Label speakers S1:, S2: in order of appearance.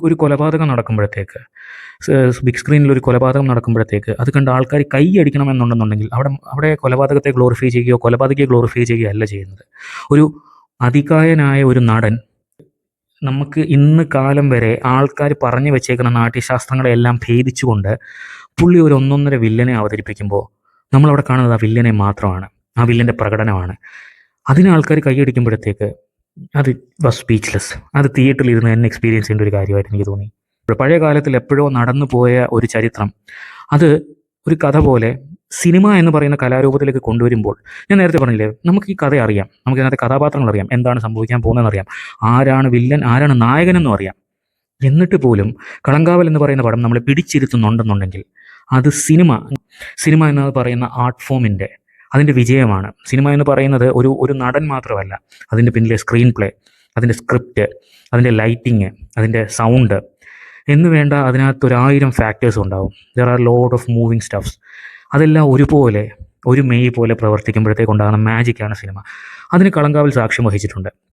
S1: ഒരു കൊലപാതകം നടക്കുമ്പോഴത്തേക്ക് ബിഗ് സ്ക്രീനിൽ ഒരു കൊലപാതകം നടക്കുമ്പോഴത്തേക്ക് അത് കണ്ട് ആൾക്കാർ കൈ അടിക്കണമെന്നുണ്ടെന്നുണ്ടെങ്കിൽ അവിടെ കൊലപാതകത്തെ ഗ്ലോറിഫൈ ചെയ്യുകയോ കൊലപാതകയെ ഗ്ലോറിഫൈ ചെയ്യുകയോ അല്ല ചെയ്യുന്നത്. ഒരു അതികായനായ ഒരു നടൻ നമുക്ക് ഇന്ന് കാലം വരെ ആൾക്കാർ പറഞ്ഞു വെച്ചേക്കുന്ന നാട്യശാസ്ത്രങ്ങളെല്ലാം ഭേദിച്ചുകൊണ്ട് പുള്ളി ഒരു ഒന്നൊന്നര വില്ലനെ അവതരിപ്പിക്കുമ്പോൾ നമ്മളവിടെ കാണുന്നത് ആ വില്ലനെ മാത്രമാണ്, ആ വില്ലൻ്റെ പ്രകടനമാണ്. അതിന് ആൾക്കാർ കൈയടിക്കുമ്പോഴത്തേക്ക് അത് വാസ് സ്പീച്ച്ലെസ്. അത് തിയേറ്ററിൽ ഇരുന്ന് തന്നെ എക്സ്പീരിയൻസ് ചെയ്യേണ്ട ഒരു കാര്യമായിട്ട് എനിക്ക് തോന്നി. പഴയ കാലത്തിൽ എപ്പോഴോ നടന്നു പോയ ഒരു ചരിത്രം അത് ഒരു കഥ പോലെ സിനിമ എന്ന് പറയുന്ന കലാരൂപത്തിലേക്ക് കൊണ്ടുവരുമ്പോൾ, ഞാൻ നേരത്തെ പറഞ്ഞില്ലേ, നമുക്ക് ഈ കഥ അറിയാം, നമുക്ക് ഇതിനകത്തെ കഥാപാത്രങ്ങൾ അറിയാം, എന്താണ് സംഭവിക്കാൻ പോകുന്നതെന്ന് അറിയാം, ആരാണ് വില്ലൻ ആരാണ് നായകനെന്നും അറിയാം. എന്നിട്ട് പോലും കളങ്കാവൽ എന്ന് പറയുന്ന പടം നമ്മളെ പിടിച്ചിരുത്തുന്നുണ്ടെന്നുണ്ടെങ്കിൽ അത് സിനിമ എന്ന് പറയുന്ന ആർട്ട് ഫോമിൻ്റെ അതിൻ്റെ വിജയമാണ്. സിനിമ എന്ന് പറയുന്നത് ഒരു നടൻ മാത്രമല്ല, അതിൻ്റെ പിന്നിലെ സ്ക്രീൻ പ്ലേ, അതിൻ്റെ സ്ക്രിപ്റ്റ്, അതിൻ്റെ ലൈറ്റിങ്, അതിൻ്റെ സൗണ്ട് എന്ന് വേണ്ട അതിനകത്ത് 1000 ഫാക്ടേഴ്സ് ഉണ്ടാവും. There are load of moving stuffs. അതെല്ലാം ഒരുപോലെ ഒരു മെയ് പോലെ പ്രവർത്തിക്കുമ്പോഴത്തേക്കുണ്ടാകുന്ന മാജിക്കാണ് സിനിമ. അതിന് കളങ്കാവൽ സാക്ഷ്യം വഹിച്ചിട്ടുണ്ട്.